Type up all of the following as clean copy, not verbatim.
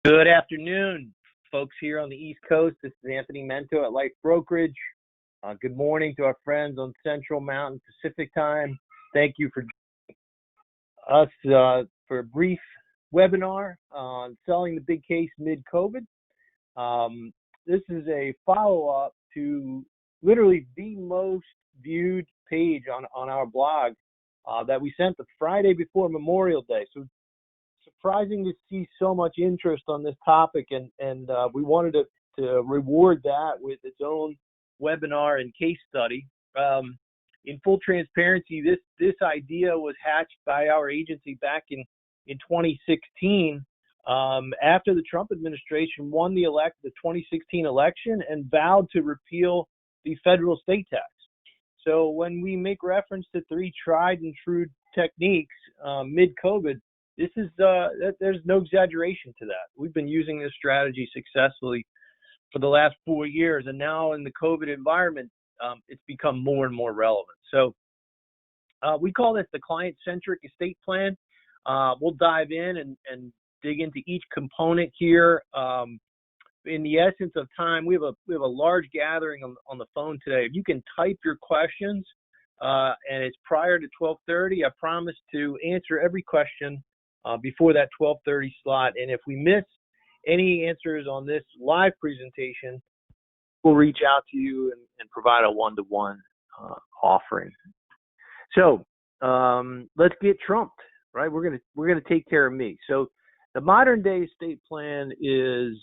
Good afternoon, folks here on the East Coast. This is Anthony Mento at Life Brokerage. Good morning to our friends on Central Mountain Pacific Time. Thank you for joining us for a brief webinar on selling the big case mid-COVID. This is a follow-up to literally the most viewed page on our blog that we sent the Friday before Memorial Day. So surprising to see so much interest on this topic, and we wanted to reward that with its own webinar and case study. In full transparency, this idea was hatched by our agency back in 2016 after the Trump administration won the 2016 election and vowed to repeal the federal state tax. So when we make reference to three tried and true techniques mid-COVID, there's no exaggeration to that. We've been using this strategy successfully for the last 4 years, and now in the COVID environment, it's become more and more relevant. So we call this the client-centric estate plan. We'll dive in and dig into each component here. In the essence of time, we have a large gathering on the phone today. If you can type your questions, and it's prior to 12:30, I promise to answer every question before that 12:30 slot. And if we miss any answers on this live presentation, we'll reach out to you and provide a one-to-one offering. So let's get trumped, right? We're gonna take care of me. So the modern day estate plan is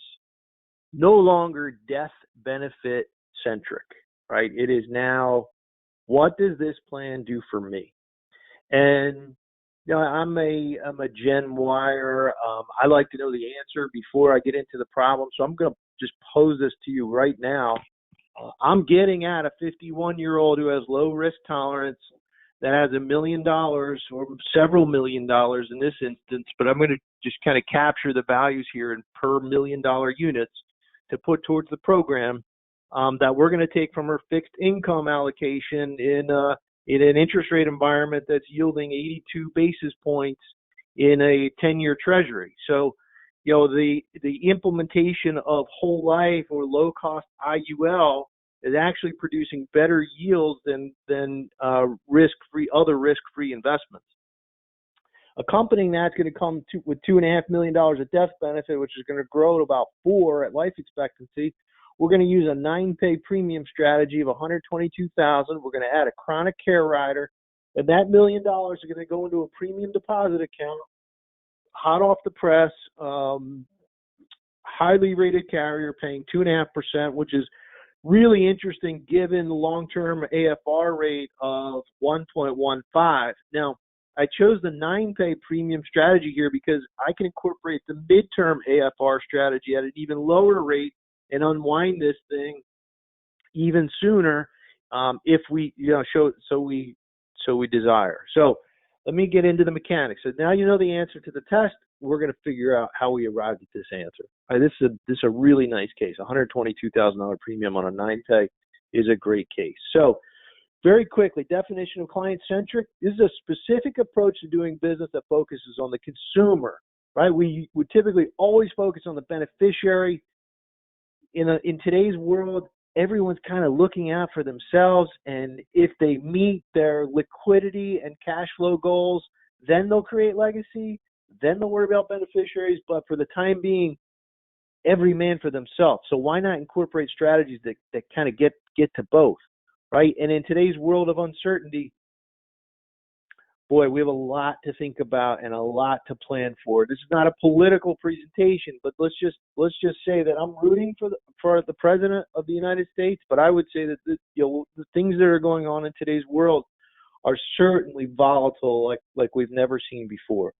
no longer death benefit centric, right? It is now, what does this plan do for me? And I'm a Gen Wire. I like to know the answer before I get into the problem. So I'm going to just pose this to you right now. I'm getting at a 51-year-old who has low risk tolerance that has $1 million or several $1 million in this instance, but I'm going to just kind of capture the values here in per $1 million units to put towards the program that we're going to take from her fixed income allocation in an interest rate environment that's yielding 82 basis points in a 10-year treasury. So, the implementation of whole life or low cost IUL is actually producing better yields than other risk-free investments. Accompanying that's going to come with $2.5 million of death benefit, which is going to grow to about $4 million at life expectancy. We're going to use a 9-pay premium strategy of $122,000. We're going to add a chronic care rider, and that $1 million is going to go into a premium deposit account, hot off the press, highly rated carrier paying 2.5%, which is really interesting given the long-term AFR rate of 1.15. Now, I chose the 9-pay premium strategy here because I can incorporate the midterm AFR strategy at an even lower rate and unwind this thing even sooner if we so we desire. So let me get into the mechanics. So now you know the answer to the test. We're going to figure out how we arrived at this answer. All right, this is a really nice case. $122,000 premium on a 9-pay is a great case. So very quickly, definition of client-centric. This is a specific approach to doing business that focuses on the consumer, right? We typically always focus on the beneficiary. In today's world, everyone's kind of looking out for themselves, and if they meet their liquidity and cash flow goals, then they'll create legacy, then they'll worry about beneficiaries, but for the time being, every man for themselves. So why not incorporate strategies that kind of get to both, right? And in today's world of uncertainty, boy, we have a lot to think about and a lot to plan for. This is not a political presentation, but let's just say that I'm rooting for the President of the United States. But I would say that the things that are going on in today's world are certainly volatile, like we've never seen before.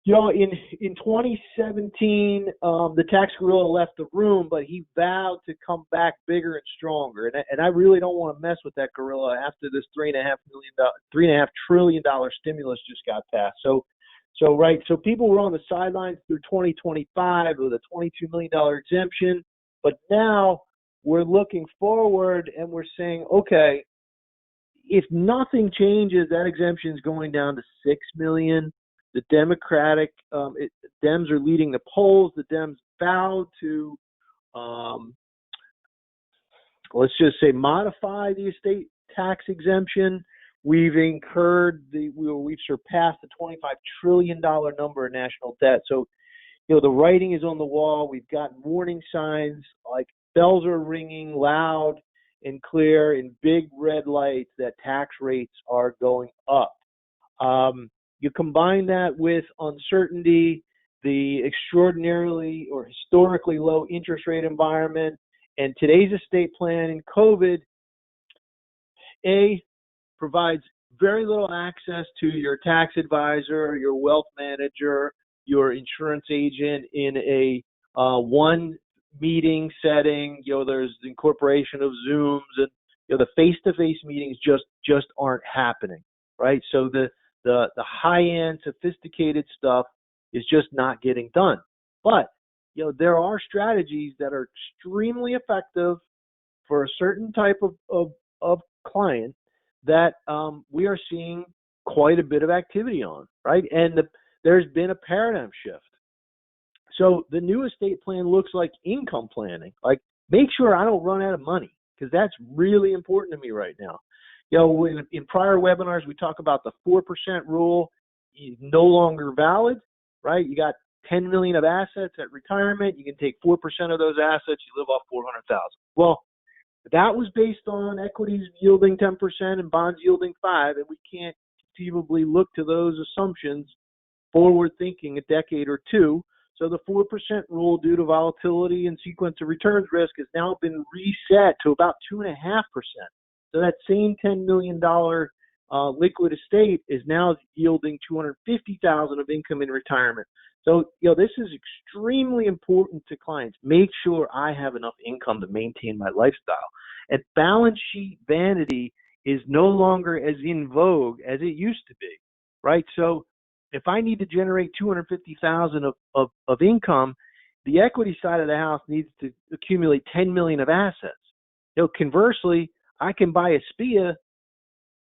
In 2017, the tax gorilla left the room, but he vowed to come back bigger and stronger. And I really don't want to mess with that gorilla after this $3.5 trillion stimulus just got passed. So people were on the sidelines through 2025 with a $22 million exemption, but now we're looking forward and we're saying, okay, if nothing changes, that exemption is going down to $6 million. The Dems are leading the polls. The Dems vowed to, let's just say, modify the estate tax exemption. We've surpassed the $25 trillion number in national debt. So, the writing is on the wall. We've got warning signs, like bells are ringing loud and clear in big red lights that tax rates are going up. You combine that with uncertainty, the extraordinarily or historically low interest rate environment, and today's estate plan in COVID, provides very little access to your tax advisor, your wealth manager, your insurance agent in a one meeting setting. There's the incorporation of Zooms, and the face-to-face meetings just aren't happening, right? So the high-end, sophisticated stuff is just not getting done. But there are strategies that are extremely effective for a certain type of client that we are seeing quite a bit of activity on, right? And there's been a paradigm shift. So the new estate plan looks like income planning. Like, make sure I don't run out of money, because that's really important to me right now. In prior webinars, we talk about the 4% rule is no longer valid, right? You got 10 million of assets at retirement. You can take 4% of those assets. You live off 400,000. Well, that was based on equities yielding 10% and bonds yielding 5%, and we can't conceivably look to those assumptions forward thinking a decade or two. So the 4% rule, due to volatility and sequence of returns risk, has now been reset to about 2.5%. So that same $10 million liquid estate is now yielding $250,000 of income in retirement. So, this is extremely important to clients. Make sure I have enough income to maintain my lifestyle. And balance sheet vanity is no longer as in vogue as it used to be, right? So if I need to generate $250,000 of income, the equity side of the house needs to accumulate $10 million of assets. Conversely, I can buy a SPIA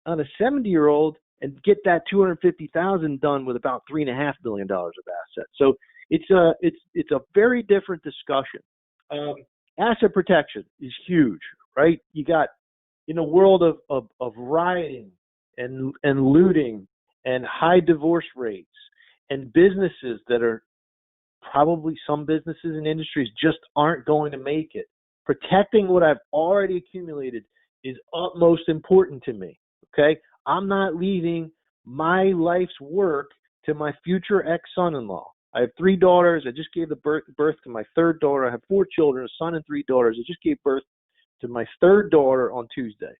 on a 70-year-old and get that $250,000 done with about $3.5 million of assets. So it's a very different discussion. Asset protection is huge, right? You got, in a world of rioting and looting and high divorce rates and businesses that are probably, some businesses and industries just aren't going to make it. Protecting what I've already accumulated is utmost important to me, okay? I'm not leaving my life's work to my future ex-son-in-law. I have 3 daughters. I just gave birth to my 3rd daughter. I have 4 children, a son and 3 daughters. I just gave birth to my 3rd daughter on Tuesday.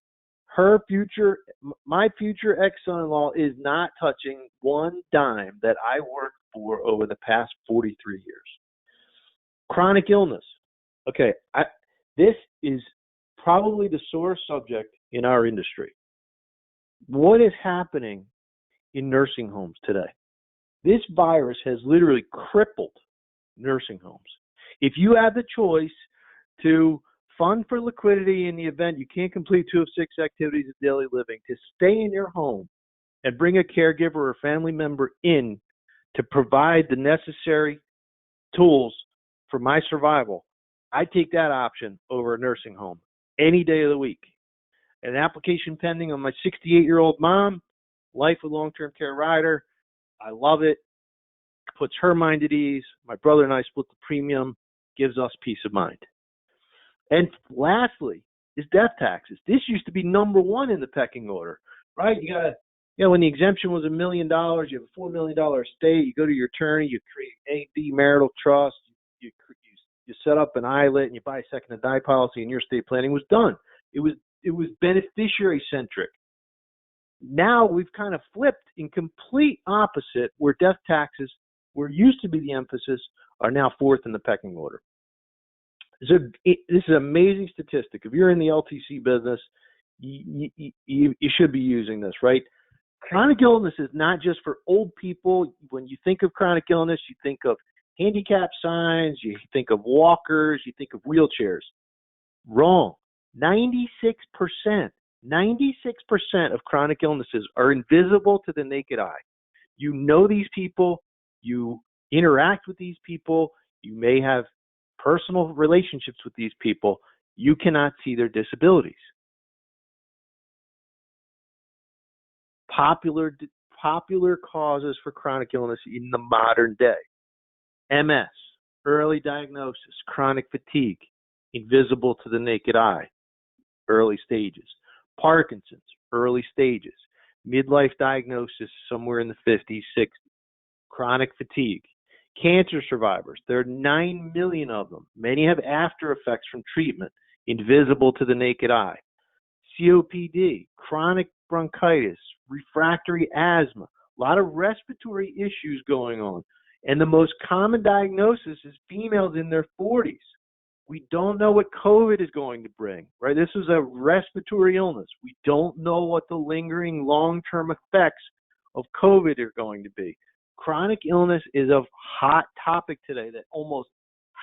My future ex-son-in-law is not touching one dime that I worked for over the past 43 years. Chronic illness. Okay, this is probably the sore subject in our industry. What is happening in nursing homes today? This virus has literally crippled nursing homes. If you have the choice to fund for liquidity in the event you can't complete 2 of 6 activities of daily living, to stay in your home and bring a caregiver or family member in to provide the necessary tools for my survival, I take that option over a nursing home any day of the week. An application pending on my 68-year-old mom, life with long-term care rider. I love it. Puts her mind at ease. My brother and I split the premium. Gives us peace of mind. And lastly is death taxes. This used to be number 1 in the pecking order, right? You got when the exemption was $1 million, you have a $4 million estate. You go to your attorney, you create A, B marital trust. You set up an ILIT and you buy a second and die policy, and your estate planning was done. It was beneficiary centric. Now we've kind of flipped in complete opposite, where death taxes, where used to be the emphasis, are now 4th in the pecking order. So this is an amazing statistic. If you're in the LTC business, you should be using this, right? Chronic illness is not just for old people. When you think of chronic illness, you think of handicap signs, you think of walkers, you think of wheelchairs. Wrong. 96% of chronic illnesses are invisible to the naked eye. You know these people, you interact with these people, you may have personal relationships with these people. You cannot see their disabilities. Popular causes for chronic illness in the modern day: MS, early diagnosis; chronic fatigue, invisible to the naked eye, early stages; Parkinson's, early stages; midlife diagnosis, somewhere in the 50s, 60s; chronic fatigue; cancer survivors, there are 9 million of them. Many have after effects from treatment, invisible to the naked eye; COPD, chronic bronchitis; refractory asthma, a lot of respiratory issues going on. And the most common diagnosis is females in their 40s. We don't know what COVID is going to bring, right? This is a respiratory illness. We don't know what the lingering long-term effects of COVID are going to be. Chronic illness is a hot topic today that almost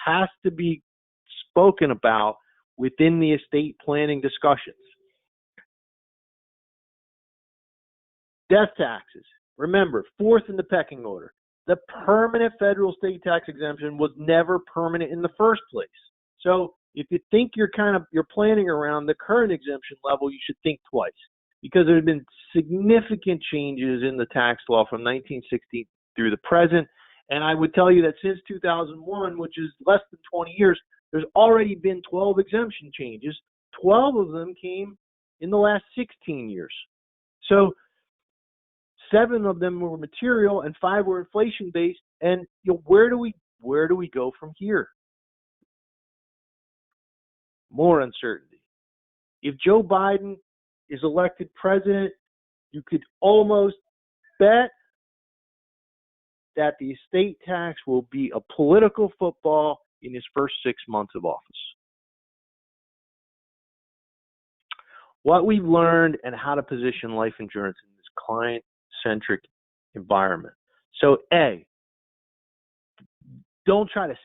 has to be spoken about within the estate planning discussions. Death taxes. Remember, fourth in the pecking order. The permanent federal state tax exemption was never permanent in the first place. So if you think you're planning around the current exemption level, you should think twice, because there have been significant changes in the tax law from 1960 through the present. And I would tell you that since 2001, which is less than 20 years, there's already been 12 exemption changes. 12 of them came in the last 16 years. So 7 of them were material and 5 were inflation based. And where do we go from here? More uncertainty. If Joe Biden is elected president, you could almost bet that the estate tax will be a political football in his first 6 months of office. What we've learned and how to position life insurance in this client-centric environment. So A, don't try to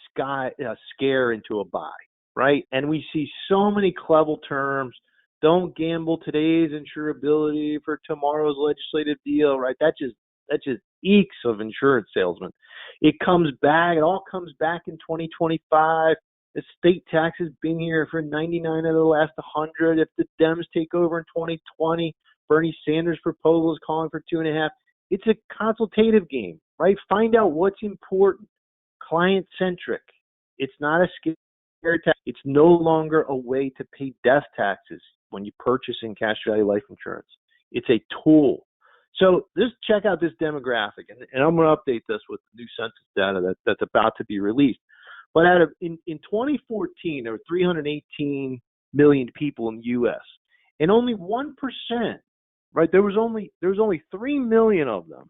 scare into a buy, right? And we see so many clever terms. Don't gamble today's insurability for tomorrow's legislative deal, right? That just eeks of insurance salesmen. It all comes back in 2025. The state tax has been here for 99 of the last 100. If the Dems take over in 2020, Bernie Sanders' proposal is calling for 2.5. It's a consultative game, right? Find out what's important. Client-centric. It's not a scare tax. It's no longer a way to pay death taxes when you purchase in cash value life insurance. It's a tool. So just check out this demographic, and I'm going to update this with the new census data that's about to be released. But in 2014, there were 318 million people in the U.S., and only 1%, right? There was only 3 million of them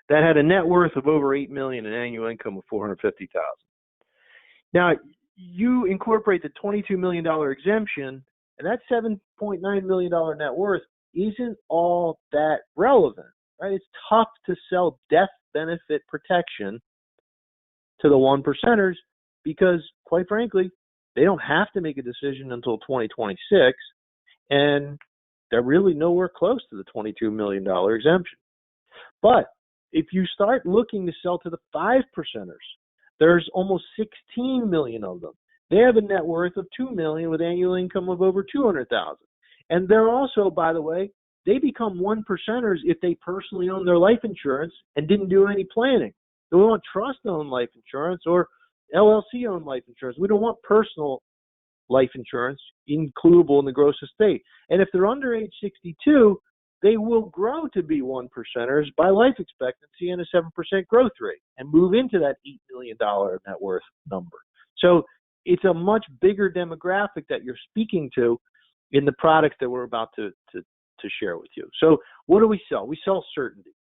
that had a net worth of over 8 million and annual income of 450,000. Now, you incorporate the $22 million exemption, and that $7.9 million net worth isn't all that relevant, right? It's tough to sell death benefit protection to the 1%ers because, quite frankly, they don't have to make a decision until 2026, and they're really nowhere close to the $22 million exemption. But if you start looking to sell to the 5%ers, there's almost 16 million of them. They have a net worth of $2 million with annual income of over 200,000. And they're also, by the way, they become 1%ers if they personally own their life insurance and didn't do any planning. So we want trust-owned life insurance or LLC-owned life insurance. We don't want personal life insurance includable in the gross estate. And if they're under age 62, they will grow to be 1%ers by life expectancy and a 7% growth rate and move into that $8 million net worth number. So it's a much bigger demographic that you're speaking to in the products that we're about to share with you. So what do we sell? We sell certainty.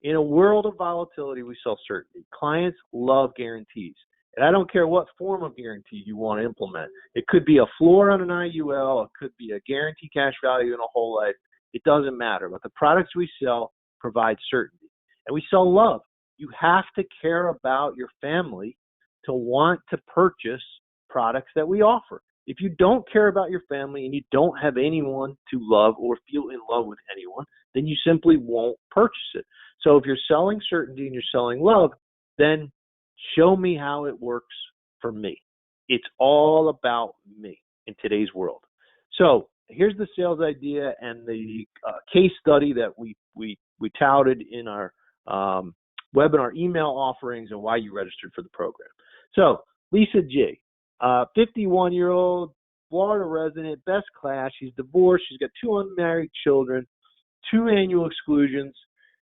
In a world of volatility, we sell certainty. Clients love guarantees. And I don't care what form of guarantee you want to implement. It could be a floor on an IUL. It could be a guarantee cash value in a whole life. It doesn't matter. But the products we sell provide certainty. And we sell love. You have to care about your family to want to purchase products that we offer. If you don't care about your family and you don't have anyone to love or feel in love with anyone, then you simply won't purchase it. So if you're selling certainty and you're selling love, then show me how it works for me. It's all about me in today's world. So here's the sales idea and the case study that we touted in our webinar email offerings and why you registered for the program. So Lisa G, 51-year-old, Florida resident, best class. She's divorced. She's got 2 unmarried children, 2 annual exclusions.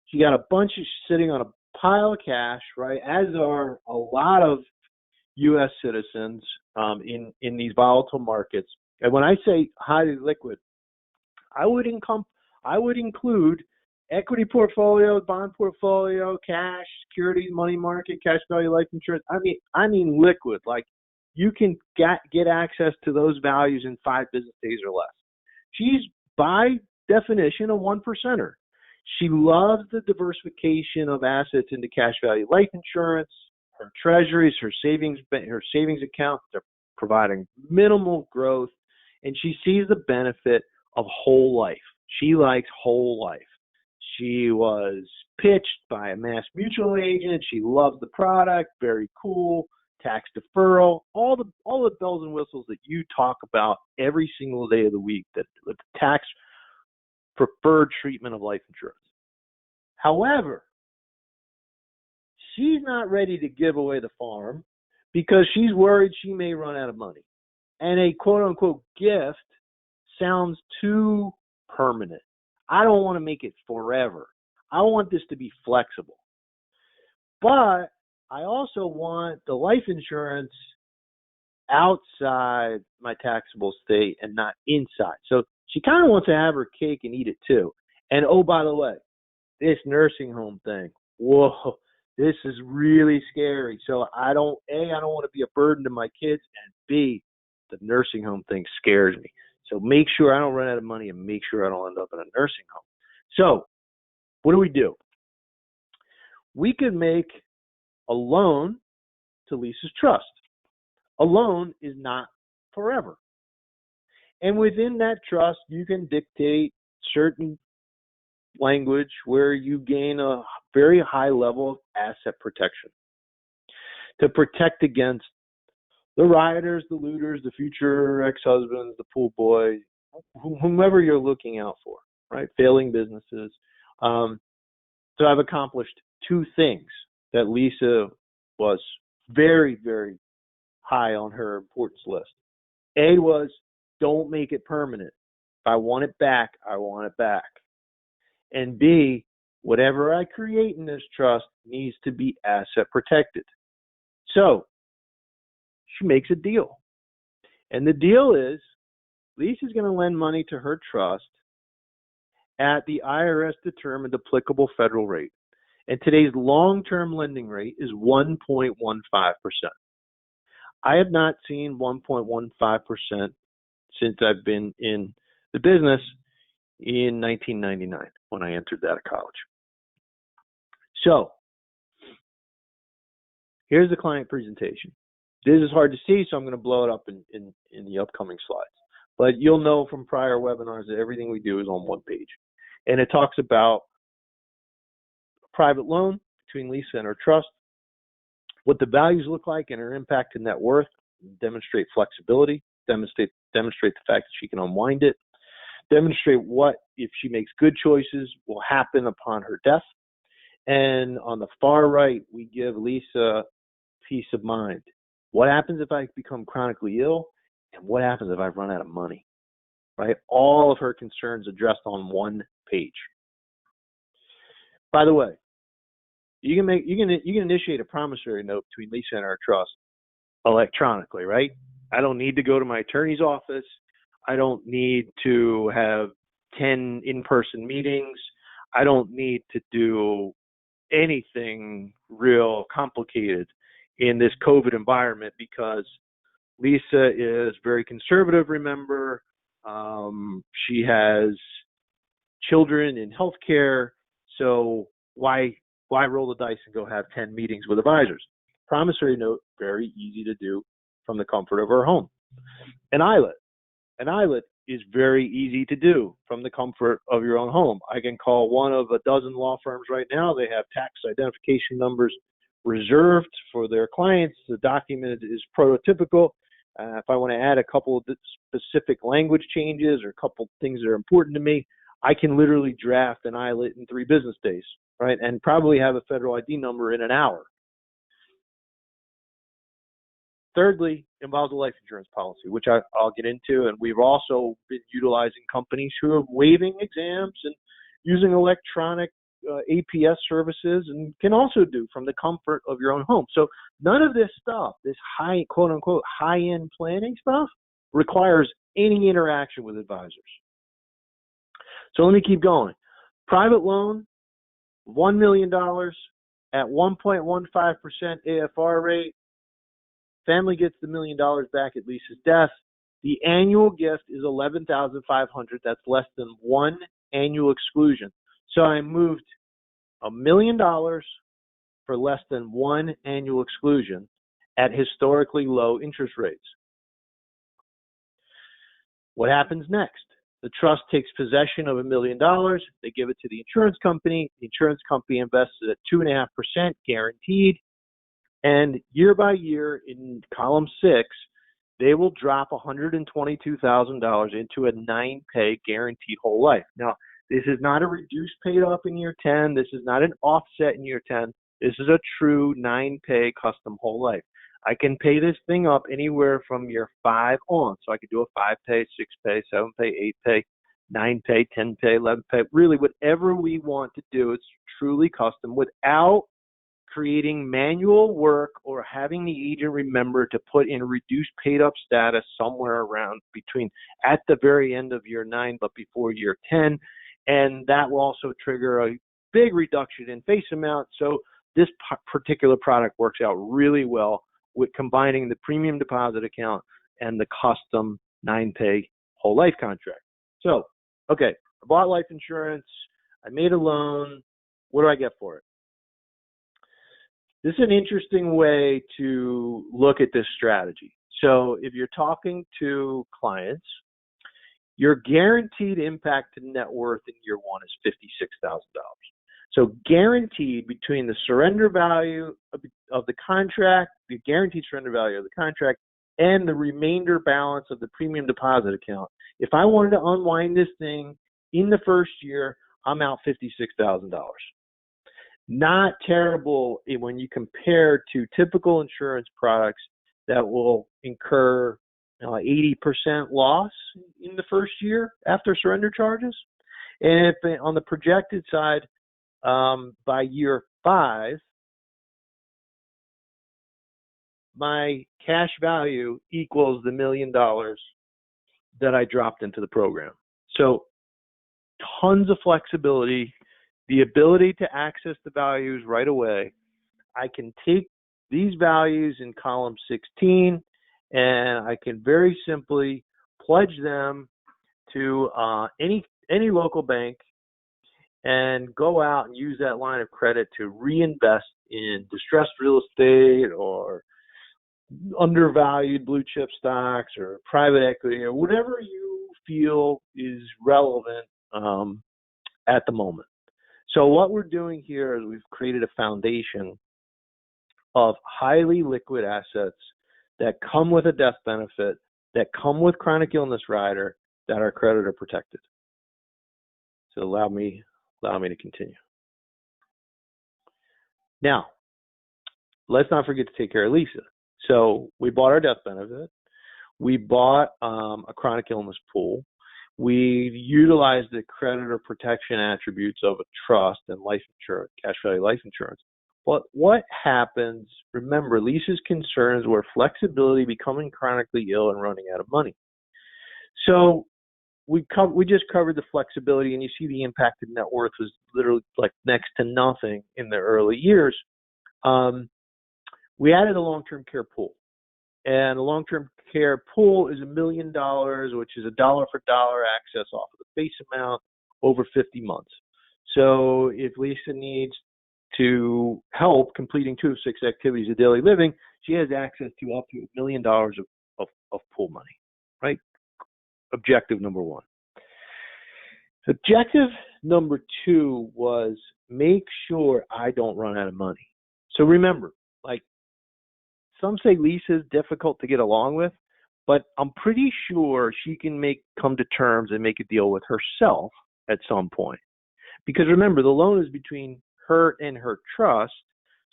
She got a bunch of sitting on a pile of cash, right? As are a lot of U.S. citizens in these volatile markets. And when I say highly liquid, I would include equity portfolio, bond portfolio, cash, securities, money market, cash value, life insurance. I mean liquid. Like you can get access to those values in 5 business days or less. She's by definition a 1%er. She loves the diversification of assets into cash value, life insurance, her treasuries, her savings accounts. They're providing minimal growth, and she sees the benefit of whole life. She likes whole life. She was pitched by a Mass Mutual agent. She loves the product. Very cool. Tax deferral. All the bells and whistles that you talk about every single day of the week. That the tax preferred treatment of life insurance. However, she's not ready to give away the farm because she's worried she may run out of money. And a quote-unquote gift sounds too permanent. I don't want to make it forever. I want this to be flexible. But I also want the life insurance outside my taxable state and not inside. So she kind of wants to have her cake and eat it too. And oh, by the way, this nursing home thing, whoa, this is really scary. So I don't want to be a burden to my kids, and B, the nursing home thing scares me. So make sure I don't run out of money and make sure I don't end up in a nursing home. So what do? We could make a loan to Lisa's trust. A loan is not forever. And within that trust, you can dictate certain language where you gain a very high level of asset protection to protect against the rioters, the looters, the future ex-husbands, the pool boy, whomever you're looking out for, right? Failing businesses. So I've accomplished 2 things that Lisa was very, very high on her importance list. A was, don't make it permanent. If I want it back, I want it back. And B, whatever I create in this trust needs to be asset protected. So she makes a deal. And the deal is Lisa's going to lend money to her trust at the IRS determined applicable federal rate. And today's long-term lending rate is 1.15%. I have not seen 1.15% since I've been in the business in 1999 when I entered that of college. So here's the client presentation. This is hard to see, so I'm going to blow it up in the upcoming slides. But you'll know from prior webinars that everything we do is on one page. And it talks about a private loan between Lisa and her trust, what the values look like and her impact to net worth, demonstrate flexibility, demonstrate the fact that she can unwind it, demonstrate what, if she makes good choices, will happen upon her death. And on the far right, we give Lisa peace of mind. What happens if I become chronically ill? And what happens if I run out of money? Right? All of her concerns addressed on one page. By the way, you can initiate a promissory note between Lisa and our trust electronically, right? I don't need to go to my attorney's office. I don't need to have 10 in-person meetings. I don't need to do anything real complicated in this COVID environment because Lisa is very conservative, remember. She has children in healthcare, so why roll the dice and go have 10 meetings with advisors? Promissory note, very easy to do from the comfort of her home. An ILET is very easy to do from the comfort of your own home. I can call one of a dozen law firms right now. They have tax identification numbers reserved for their clients. The document is prototypical. If I want to add a couple of specific language changes or a couple of things that are important to me, I can literally draft an ILIT in 3 business days, right? And probably have a federal ID number in an hour. Thirdly, involves a life insurance policy, which I'll get into. And we've also been utilizing companies who are waiving exams and using electronic APS services, and can also do from the comfort of your own home. So none of this stuff, this high, quote unquote, high-end planning stuff, requires any interaction with advisors. So let me keep going. Private loan, $1 million at 1.15% AFR rate. Family gets the $1 million back at lease's death. The annual gift is $11,500. That's less than 1 annual exclusion. So I moved $1 million for less than 1 annual exclusion at historically low interest rates. What happens next? The trust takes possession of $1 million. They give it to the insurance company. The insurance company invests it at 2.5% guaranteed. And year by year in column 6, they will drop $122,000 into a 9-pay guaranteed whole life. Now, this is not a reduced paid up in year 10. This is not an offset in year 10. This is a true 9-pay custom whole life. I can pay this thing up anywhere from year 5 on. So I could do a 5-pay, 6-pay, 7-pay, 8-pay, 9-pay, 10-pay, 11-pay, really whatever we want to do. It's truly custom without creating manual work or having the agent remember to put in reduced paid up status somewhere around between at the very end of year 9 but before year 10. And that will also trigger a big reduction in face amount. So this particular product works out really well with combining the premium deposit account and the custom 9-pay whole life contract. So, okay, I bought life insurance. I made a loan. What do I get for it? This is an interesting way to look at this strategy. So if you're talking to clients, your guaranteed impact to net worth in year 1 is $56,000. So guaranteed between the surrender value of the contract, the guaranteed surrender value of the contract, and the remainder balance of the premium deposit account. If I wanted to unwind this thing in the first year, I'm out $56,000. Not terrible when you compare to typical insurance products that will incur 80% loss in the first year after surrender charges. And if on the projected side, by year 5, my cash value equals the $1 million that I dropped into the program. So tons of flexibility, the ability to access the values right away. I can take these values in column 16 and I can very simply pledge them to any local bank and go out and use that line of credit to reinvest in distressed real estate or undervalued blue chip stocks or private equity or whatever you feel is relevant at the moment. So what we're doing here is we've created a foundation of highly liquid assets that come with a death benefit, that come with chronic illness rider, that are creditor protected. So allow me to continue. Now, let's not forget to take care of Lisa. So we bought our death benefit. We bought a chronic illness pool. We utilized the creditor protection attributes of a trust and life insurance, cash value life insurance. But what happens, remember, Lisa's concerns were flexibility, becoming chronically ill, and running out of money. So we just covered the flexibility, and you see the impact of net worth was literally like next to nothing in the early years. We added a long-term care pool. And a long-term care pool is $1 million, which is a dollar for dollar access off of the face amount over 50 months. So if Lisa needs to help completing 2 of 6 activities of daily living, she has access to up to $1 million of pool money, right? objective number one. Objective number two was make sure I don't run out of money. So remember, like, some say Lisa is difficult to get along with, but I'm pretty sure she can come to terms and make a deal with herself at some point. Because remember, the loan is between her and her trust.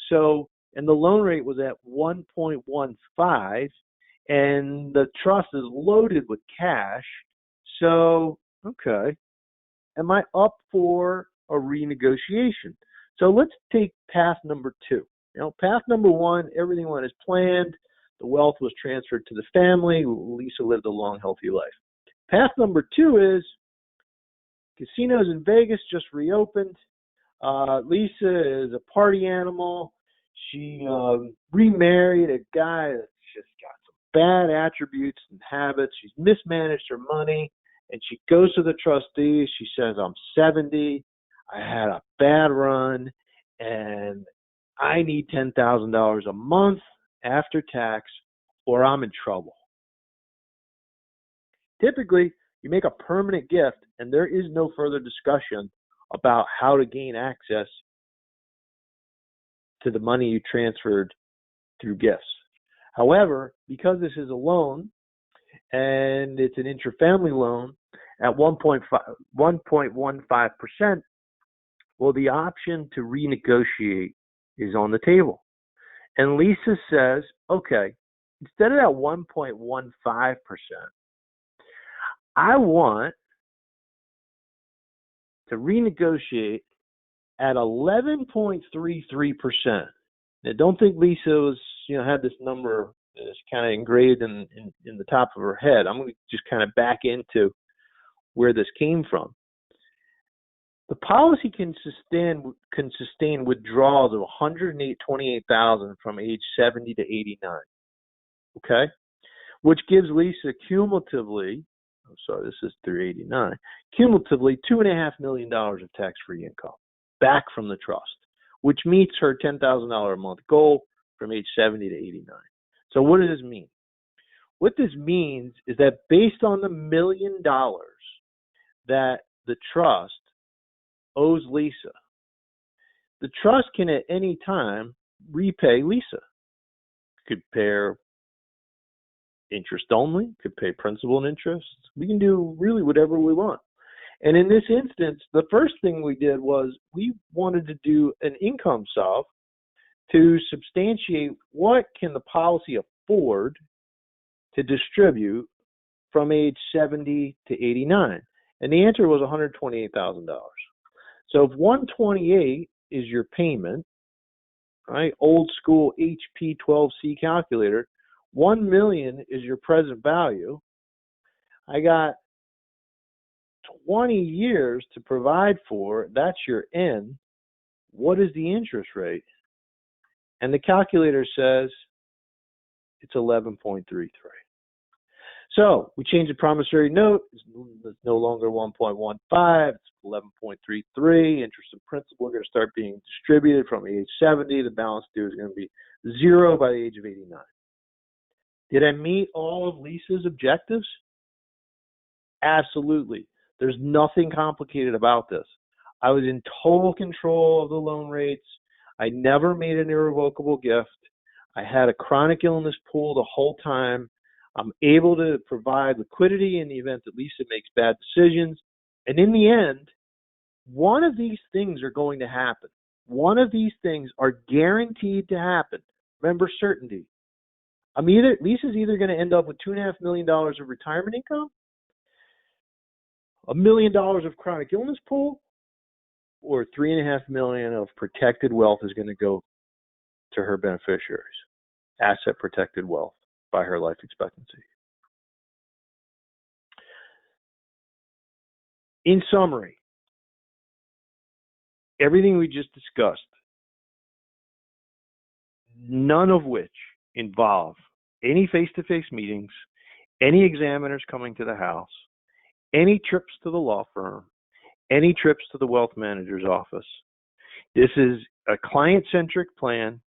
So, and the loan rate was at 1.15, and the trust is loaded with cash. So, okay, am I up for a renegotiation? So let's take path number two. Path number one, everything went as planned. The wealth was transferred to the family. Lisa lived a long, healthy life. Path number two is casinos in Vegas just reopened. Lisa is a party animal. She remarried a guy that's just got some bad attributes and habits. She's mismanaged her money, and she goes to the trustees. She says, I'm 70. I had a bad run, and I need $10,000 a month after tax, or I'm in trouble. Typically, you make a permanent gift, and there is no further discussion about how to gain access to the money you transferred through gifts. However, because this is a loan, and it's an intrafamily loan at 1.15%, well, the option to renegotiate is on the table. And Lisa says, okay, instead of that 1.15%, I want to renegotiate at 11.33%. Now, don't think Lisa was, had this number that's kind of engraved in the top of her head. I'm going to just kind of back into where this came from. The policy can sustain withdrawals of $128,000 from age 70 to 89. Okay, which gives Lisa cumulatively, this is through 89, cumulatively $2.5 million of tax-free income back from the trust, which meets her $10,000 a month goal from age 70 to 89. So what does this mean? What this means is that based on the $1 million that the trust owes Lisa, the trust can at any time repay Lisa. Could pay her interest only, could pay principal and interest. We can do really whatever we want. And in this instance, the first thing we did was we wanted to do an income solve to substantiate what can the policy afford to distribute from age 70 to 89. And the answer was $128,000. So if 128 is your payment, right, old school HP 12C calculator, 1 million is your present value. I got 20 years to provide for. That's your N. What is the interest rate? And the calculator says it's 11.33. So we changed the promissory note. It's no longer 1.15. It's 11.33. Interest and principal are going to start being distributed from age 70. The balance due is going to be 0 by the age of 89. Did I meet all of Lisa's objectives? Absolutely. There's nothing complicated about this. I was in total control of the loan rates. I never made an irrevocable gift. I had a chronic illness pool the whole time. I'm able to provide liquidity in the event that Lisa makes bad decisions. And in the end, one of these things are going to happen. One of these things are guaranteed to happen. Remember, certainty. Lisa's either going to end up with $2.5 million of retirement income, $1 million of chronic illness pool, or $3.5 million of protected wealth is going to go to her beneficiaries. Asset protected wealth by her life expectancy. In summary, everything we just discussed, none of which involve any face-to-face meetings, any examiners coming to the house, any trips to the law firm, any trips to the wealth manager's office. This is a client-centric plan.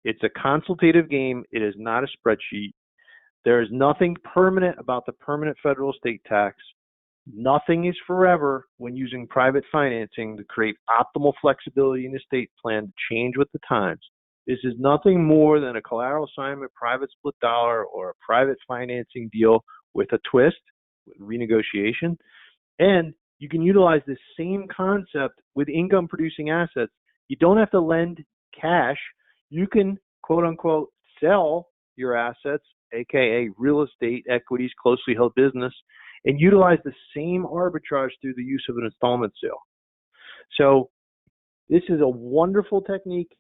It's a consultative game. It is not a spreadsheet. There is nothing permanent about the permanent federal estate tax. Nothing is forever when using private financing to create optimal flexibility in the estate plan to change with the times. This is nothing more than a collateral assignment, private split dollar, or a private financing deal with a twist, with renegotiation. And you can utilize this same concept with income producing assets. You don't have to lend cash. You can, quote unquote, sell your assets, aka real estate, equities, closely held business, and utilize the same arbitrage through the use of an installment sale. So this is a wonderful technique.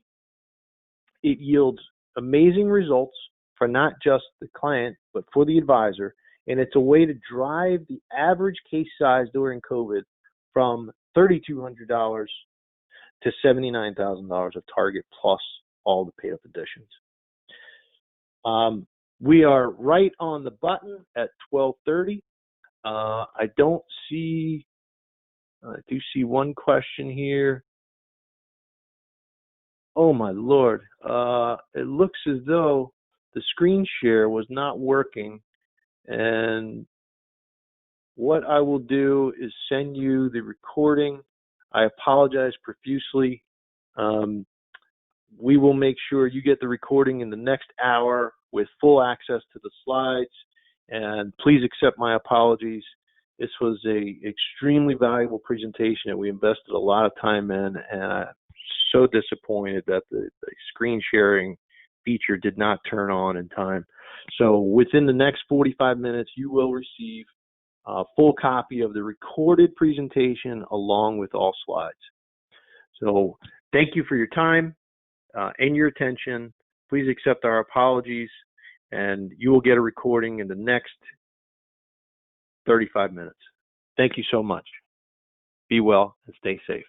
It yields amazing results for not just the client, but for the advisor. And it's a way to drive the average case size during COVID from $3,200 to $79,000 of target plus all the paid up additions. We are right on the button at 12:30. I do see one question here. Oh my Lord. It looks as though the screen share was not working. And what I will do is send you the recording. I apologize profusely. We will make sure you get the recording in the next hour with full access to the slides. And please accept my apologies. This was a extremely valuable presentation that we invested a lot of time in, and I'm so disappointed that the screen sharing feature did not turn on in time. So within the next 45 minutes, you will receive a full copy of the recorded presentation along with all slides. So thank you for your time and your attention. Please accept our apologies, and you will get a recording in the next 35 minutes. Thank you so much. Be well and stay safe.